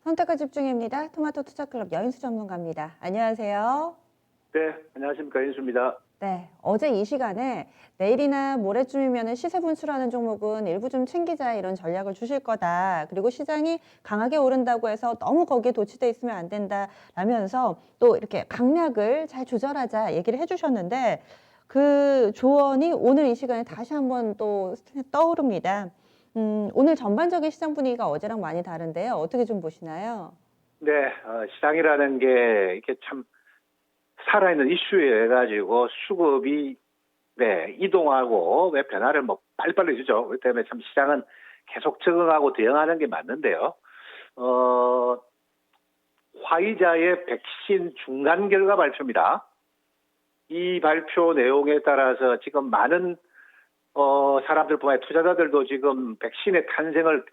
선택과 집중입니다. 토마토 투자클럽 여인수 전문가입니다. 안녕하세요. 네, 안녕하십니까. 인수입니다. 네, 어제 이 시간에 내일이나 모레쯤이면 시세 분출하는 종목은 일부 좀 챙기자 이런 전략을 주실 거다. 그리고 시장이 강하게 오른다고 해서 너무 거기에 도취돼 있으면 안 된다라면서 또 이렇게 강약을 잘 조절하자 얘기를 해주셨는데 그 조언이 오늘 이 시간에 다시 한번 또 떠오릅니다. 오늘 전반적인 시장 분위기가 어제랑 많이 다른데요. 어떻게 좀 보시나요? 네, 시장이라는 게 이렇게 참 살아있는 이슈에 가지고 수급이 이동하고 왜 변화를 뭐 빨리빨리 주죠. 그렇기 때문에 참 시장은 계속 적응하고 대응하는 게 맞는데요. 화이자의 백신 중간 결과 발표입니다. 이 발표 내용에 따라서 지금 많은 사람들뿐만 아니라 투자자들도 지금 백신의 탄생을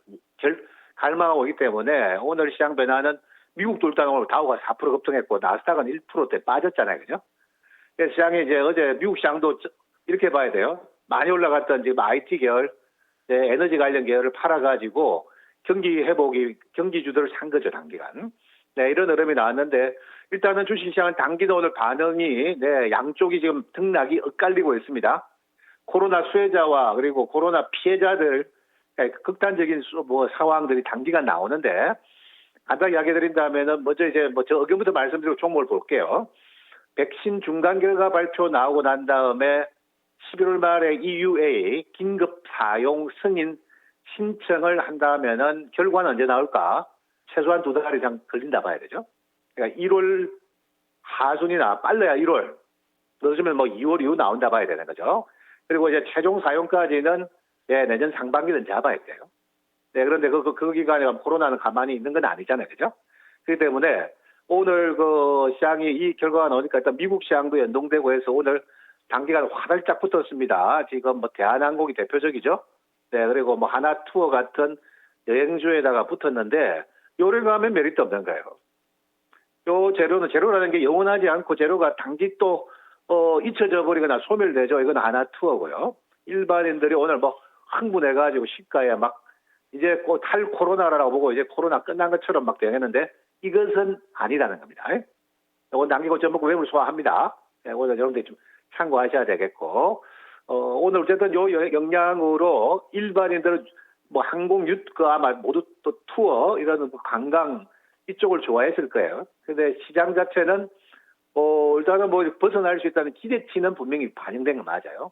갈망하고 있기 때문에 오늘 시장 변화는 미국도 일단 오늘 다우가 4% 급등했고 나스닥은 1%대 빠졌잖아요. 그죠? 그래서 시장이 이제 어제 미국 시장도 이렇게 봐야 돼요. 많이 올라갔던 지금 IT 계열, 에너지 관련 계열을 팔아가지고 경기 회복이, 경기주들을 산 거죠, 단기간. 네, 이런 흐름이 나왔는데 일단은 주식시장은 단기도 오늘 반응이 양쪽이 지금 등락이 엇갈리고 있습니다. 코로나 수혜자와 그리고 코로나 피해자들 극단적인 상황들이 단기간 나오는데 간단히 이야기 드린다면은 먼저 이제 저 의견부터 말씀드리고 종목을 볼게요. 백신 중간 결과 발표 나오고 난 다음에 11월 말에 EUA 긴급 사용 승인 신청을 한다면은 결과는 언제 나올까? 최소한 2달 이상 걸린다 봐야 되죠. 그러니까 1월 하순이나 빨라야 1월, 늦으면 2월 이후 나온다 봐야 되는 거죠. 그리고 이제 최종 사용까지는 내년 상반기는 잡아야 돼요. 네, 그런데 그 기간에 코로나는 가만히 있는 건 아니잖아요. 그죠? 그렇기 때문에 오늘 그 시장이 이 결과가 나오니까 일단 미국 시장도 연동되고 해서 오늘 단기간 화들짝 붙었습니다. 지금 대한항공이 대표적이죠. 네, 그리고 하나투어 같은 여행주에다가 붙었는데 요를 가면 메리트 없는 거예요. 요 재료라는 게 영원하지 않고 재료가 단기 또 잊혀져 버리거나 소멸되죠. 이건 하나투어고요. 일반인들이 오늘 흥분해가지고 시가에 이제 탈 코로나라고 보고 이제 코로나 끝난 것처럼 대응했는데 이것은 아니라는 겁니다. 이건 단기 고점 먹고 매물 소화합니다. 오늘 여러분들이 좀 참고하셔야 되겠고, 오늘 어쨌든 요 영향으로 일반인들은 항공, 유가 아마 모두 또 투어 이런 관광 이쪽을 좋아했을 거예요. 근데 시장 자체는 일단은 벗어날 수 있다는 기대치는 분명히 반영된 건 맞아요.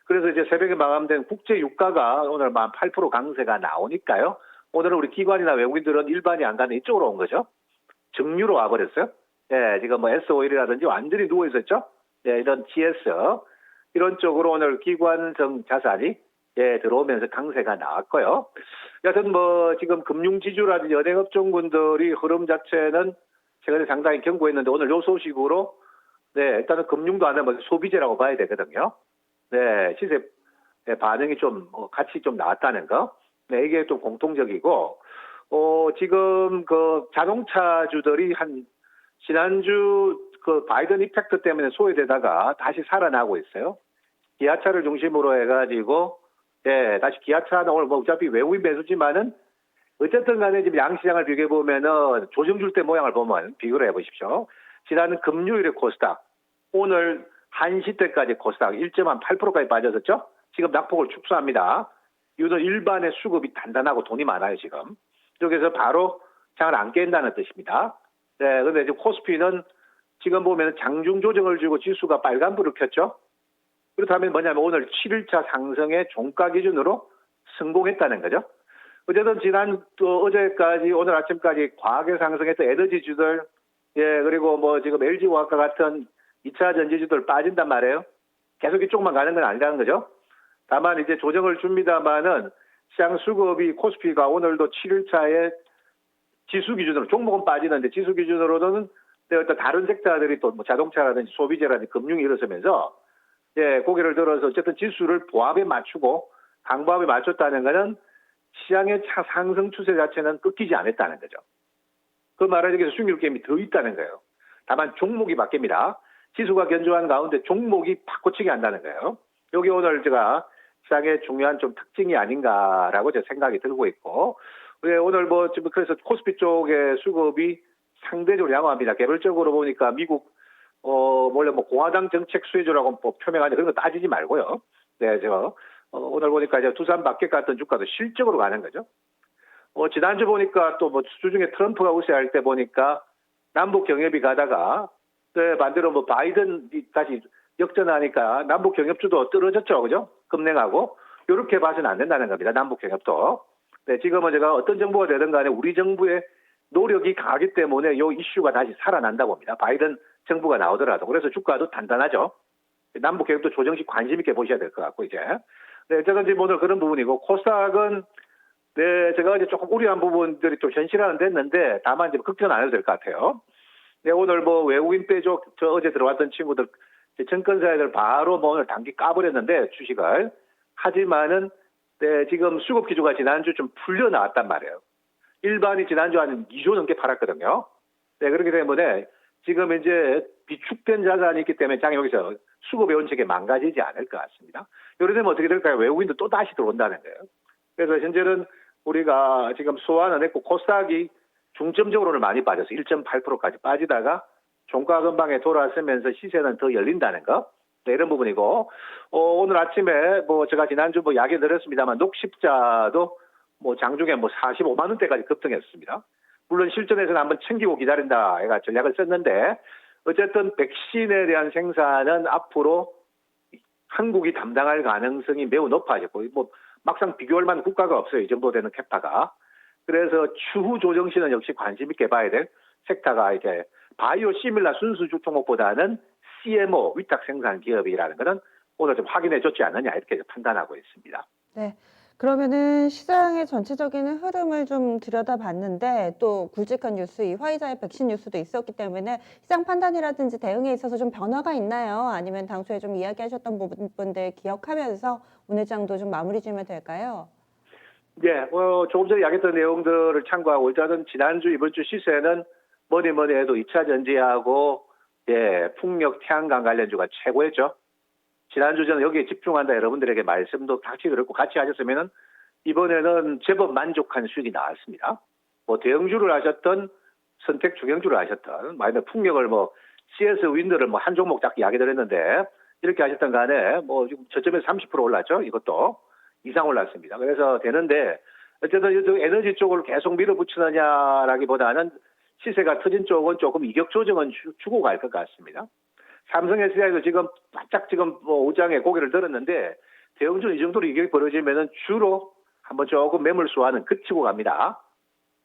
그래서 이제 새벽에 마감된 국제 유가가 오늘 8% 강세가 나오니까요. 오늘은 우리 기관이나 외국인들은 일반이 안 가는 이쪽으로 온 거죠. 정유로 와버렸어요. 예, 지금 S-오일이라든지 완전히 누워 있었죠. 예, 이런 GS 이런 쪽으로 오늘 기관성 자산이 들어오면서 강세가 나왔고요. 여하튼 지금 금융지주라든지 은행업종군들이 흐름 자체는 최근에 상당히 견고했는데 오늘 요 소식으로 일단은 금융도 안 하면 소비재라고 봐야 되거든요. 네, 시세 반응이 좀 같이 좀 나왔다는 거. 네, 이게 좀 공통적이고 지금 그 자동차주들이 지난주 그 바이든 이펙트 때문에 소외되다가 다시 살아나고 있어요. 기아차를 중심으로 해가지고 다시 기아차는 오늘 어차피 외국인 매수지만은 어쨌든 간에 지금 양시장을 비교해 보면은 조정줄 때 모양을 보면 비교를 해보십시오. 지난 금요일에 코스닥 오늘 1시 때까지 코스닥 1.8%까지 빠졌었죠. 지금 낙폭을 축소합니다. 이거는 일반의 수급이 단단하고 돈이 많아요 지금. 여기서 바로 장을 안 깬다는 뜻입니다. 네, 그런데 지금 코스피는 지금 보면 장중 조정을 주고 지수가 빨간불을 켰죠. 그렇다면 뭐냐면 오늘 7일차 상승의 종가 기준으로 성공했다는 거죠. 어쨌든 어제까지 오늘 아침까지 과하게 상승했던 에너지주들, 그리고 지금 LG화학과 같은 2차 전지주들 빠진단 말이에요. 계속 이쪽만 가는 건 아니라는 거죠. 다만 이제 조정을 줍니다만은 시장 수급이 코스피가 오늘도 7일차에 지수 기준으로 종목은 빠지는데 지수 기준으로는 어떤 다른 섹터들이 또 자동차라든지 소비재라든지 금융이 일어서면서 고개를 들어서 어쨌든 지수를 보합에 맞추고 강보합에 맞췄다는 것은 시장의 상승 추세 자체는 끊기지 않았다는 거죠. 그 말은 여기서 수익률 게임이 더 있다는 거예요. 다만 종목이 바뀝니다. 지수가 견조한 가운데 종목이 바꿔치기 한다는 거예요. 여기 오늘 제가 시장의 중요한 좀 특징이 아닌가라고 제 생각이 들고 있고 네, 오늘 뭐 지금 그래서 코스피 쪽의 수급이 상대적으로 양호합니다. 개별적으로 보니까 미국 원래 뭐 공화당 정책 수혜주라고 뭐 표명하는데 그런 거 따지지 말고요. 네, 오늘 보니까 이제 두산 마켓 같은 주가도 실적으로 가는 거죠. 지난주 보니까 또 뭐 주중에 트럼프가 우세할 때 보니까 남북 경협이 가다가 네, 반대로 뭐 바이든 다시 역전하니까 남북 경협주도 떨어졌죠, 그죠? 급냉하고 이렇게 봐서는 안 된다는 겁니다. 남북 경협도. 네, 지금은 제가 어떤 정부가 되든 간에 우리 정부의 노력이 강하기 때문에 이 이슈가 다시 살아난다고 봅니다. 바이든 정부가 나오더라도. 그래서 주가도 단단하죠. 남북 경협도 조정식 관심 있게 보셔야 될 것 같고 이제. 네, 어쨌든 지금 오늘 그런 부분이고 코스닥은 네, 제가 이제 조금 우려한 부분들이 좀 현실화는 됐는데 다만 이제 걱정 안 해도 될 것 같아요. 네, 오늘 뭐 외국인 빼줘 저 어제 들어왔던 친구들 증권사들 바로 뭐 오늘 단기 까버렸는데 주식을 하지만은 네, 지금 수급 기조가 지난주 좀 풀려 나왔단 말이에요. 일반이 지난주 한 2조 넘게 팔았거든요. 네, 그렇기 때문에 지금 이제 비축된 자산이 있기 때문에 장이 여기서 수급의 원칙에 망가지지 않을 것 같습니다. 이래 되면 어떻게 될까요? 외국인도 또 다시 들어온다는 거예요. 그래서 현재는 우리가 지금 소화는 했고 코스닥이 중점적으로는 많이 빠져서 1.8%까지 빠지다가 종가 근방에 돌아서면서 시세는 더 열린다는 거. 네, 이런 부분이고 오늘 아침에 뭐 제가 지난주 뭐 이야기 드렸습니다만 녹십자도 뭐 장중에 뭐 45만 원대까지 급등했습니다. 물론 실전에서는 한번 챙기고 기다린다 해가 전략을 썼는데 어쨌든 백신에 대한 생산은 앞으로 한국이 담당할 가능성이 매우 높아졌고 뭐 막상 비교할 만한 국가가 없어요. 이 정도 되는 캐파가. 그래서 추후 조정 시는 역시 관심 있게 봐야 될 섹터가 이제 바이오 시밀라 순수 종목보다는 CMO 위탁 생산 기업이라는 것은 오늘 좀 확인해 줬지 않느냐 이렇게 판단하고 있습니다. 네. 그러면은 시장의 전체적인 흐름을 좀 들여다봤는데 또 굵직한 뉴스, 이 화이자의 백신 뉴스도 있었기 때문에 시장 판단이라든지 대응에 있어서 좀 변화가 있나요? 아니면 당초에 좀 이야기하셨던 부분들 기억하면서 오늘 장도 좀 마무리 지으면 될까요? 네, 조금 전에 이야기했던 내용들을 참고하고 일단은 지난주 이번 주 시세는 뭐니 해도 2차 전지하고 예, 풍력 태양광 관련주가 최고였죠. 지난주 저는 여기에 집중한다 여러분들에게 말씀도 같이 들었고 같이 하셨으면은 이번에는 제법 만족한 수익이 나왔습니다. 뭐 대형주를 하셨던 선택 중형주를 하셨던 만약 풍력을 뭐 CS 윈드를 뭐 한 종목 딱 이야기 드렸는데 이렇게 하셨던 간에 뭐 지금 저점에서 30% 올랐죠. 이것도 이상 올랐습니다. 그래서 되는데 어쨌든 에너지 쪽을 계속 밀어붙이느냐라기보다는 시세가 터진 쪽은 조금 이격 조정은 주고 갈 것 같습니다. 삼성 SDI도 지금 바짝 지금 뭐 오장에 고개를 들었는데 대형주는 이 정도로 이격이 벌어지면은 주로 한번 조금 매물 수와는 그치고 갑니다.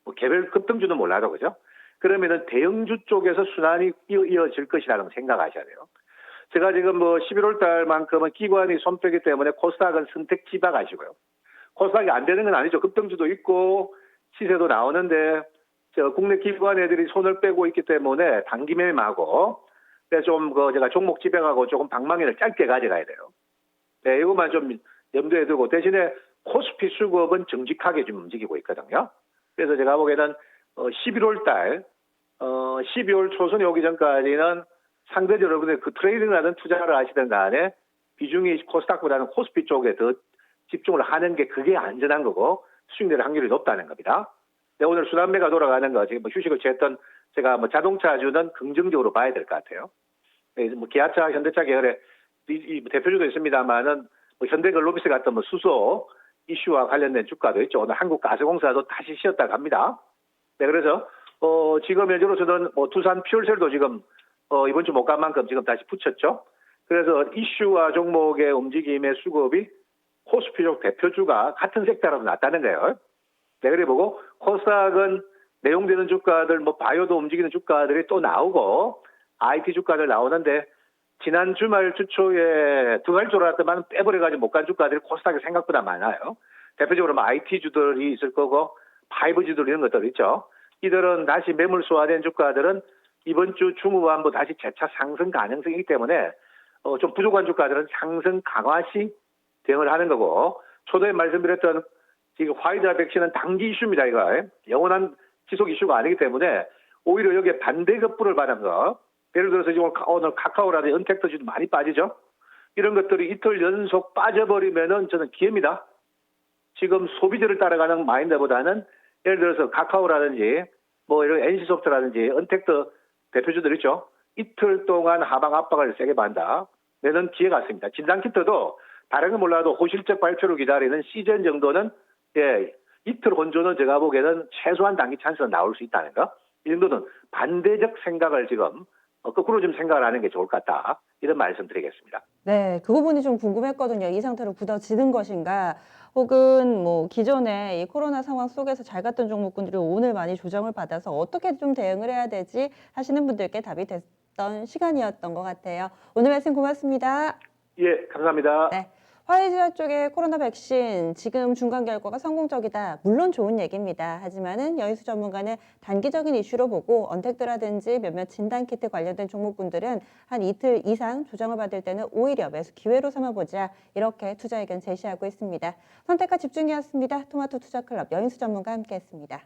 뭐 개별 급등주는 몰라도 그죠? 그러면은 대형주 쪽에서 순환이 이어질 것이라는 생각하셔야 돼요. 제가 지금 뭐 11월 달만큼은 기관이 손 빼기 때문에 코스닥은 선택 지박하시고요. 코스닥이 안 되는 건 아니죠. 급등주도 있고 시세도 나오는데 저 국내 기관 애들이 손을 빼고 있기 때문에 단기 매매하고 그래서 좀 제가 종목 지배하고 조금 방망이를 짧게 가져가야 돼요. 네, 이것만 좀 염두에 두고 대신에 코스피 수급은 정직하게 좀 움직이고 있거든요. 그래서 제가 보기에는 11월 달 12월 초순에 오기 전까지는 상대적으로 여러분들 그 트레이딩을 하든 투자를 하시든 간에 비중이 코스닥보다는 코스피 쪽에 더 집중을 하는 게 그게 안전한 거고 수익 낼 확률이 높다는 겁니다. 네, 오늘 순환매가 돌아가는 거 지금 뭐 휴식을 취했던 제가 뭐 자동차주는 긍정적으로 봐야 될 것 같아요. 네, 뭐 기아차, 현대차 계열의 이 대표주도 있습니다만은 뭐 현대글로비스 같은 뭐 수소 이슈와 관련된 주가도 있죠. 오늘 한국가스공사도 다시 쉬었다고 합니다. 네, 그래서 지금 현재로서는 뭐 두산 퓨얼셀도 지금 이번 주 못 간 만큼 지금 다시 붙였죠. 그래서 이슈와 종목의 움직임의 수급이 코스피적 대표주가 같은 섹터라도 났다는 거예요. 네, 그래 보고 코스닥은 내용되는 주가들, 뭐 바이오도 움직이는 주가들이 또 나오고 IT 주가들 나오는데 지난 주말 주초에 두 갈 줄 알았더만 빼버려가지고 못 간 주가들이 코스닥에 생각보다 많아요. 대표적으로 뭐 IT 주들이 있을 거고 5G들 이런 것들 있죠. 이들은 다시 매물 소화된 주가들은 이번 주 중후반부 다시 재차 상승 가능성이기 때문에 좀 부족한 주가들은 상승 강화 시 대응을 하는 거고 초도에 말씀드렸던 지금 화이자 백신은 단기 이슈입니다. 이거 영원한 지속 이슈가 아니기 때문에 오히려 여기에 반대급부를 받은 거 예를 들어서 지금 오늘 카카오라든지 은택터지도 많이 빠지죠. 이런 것들이 이틀 연속 빠져버리면은 저는 기회입니다. 지금 소비자를 따라가는 마인드보다는 예를 들어서 카카오라든지 뭐 이런 NC소프트라든지 은택트 대표주들 있죠. 이틀 동안 하방 압박을 세게 받는다. 내는 기회 같습니다. 진단키트도 다른 건 몰라도 호실적 발표를 기다리는 시즌 정도는 이틀 혼조는 제가 보기에는 최소한 단기 찬스가 나올 수 있다는 거. 이 정도는 반대적 생각을 지금 거꾸로 좀 생각을 하는 게 좋을 것 같다. 이런 말씀드리겠습니다. 네, 그 부분이 좀 궁금했거든요. 이 상태로 굳어지는 것인가, 혹은 뭐 기존에 이 코로나 상황 속에서 잘 갔던 종목군들이 오늘 많이 조정을 받아서 어떻게 좀 대응을 해야 되지 하시는 분들께 답이 됐던 시간이었던 것 같아요. 오늘 말씀 고맙습니다. 예, 감사합니다. 네. 화이자 쪽의 코로나 백신 지금 중간 결과가 성공적이다. 물론 좋은 얘기입니다. 하지만은 여의수 전문가는 단기적인 이슈로 보고 언택트라든지 몇몇 진단키트 관련된 종목군들은 한 이틀 이상 조정을 받을 때는 오히려 매수 기회로 삼아보자. 이렇게 투자 의견 제시하고 있습니다. 선택과 집중이었습니다. 토마토 투자클럽 여인수 전문가 함께했습니다.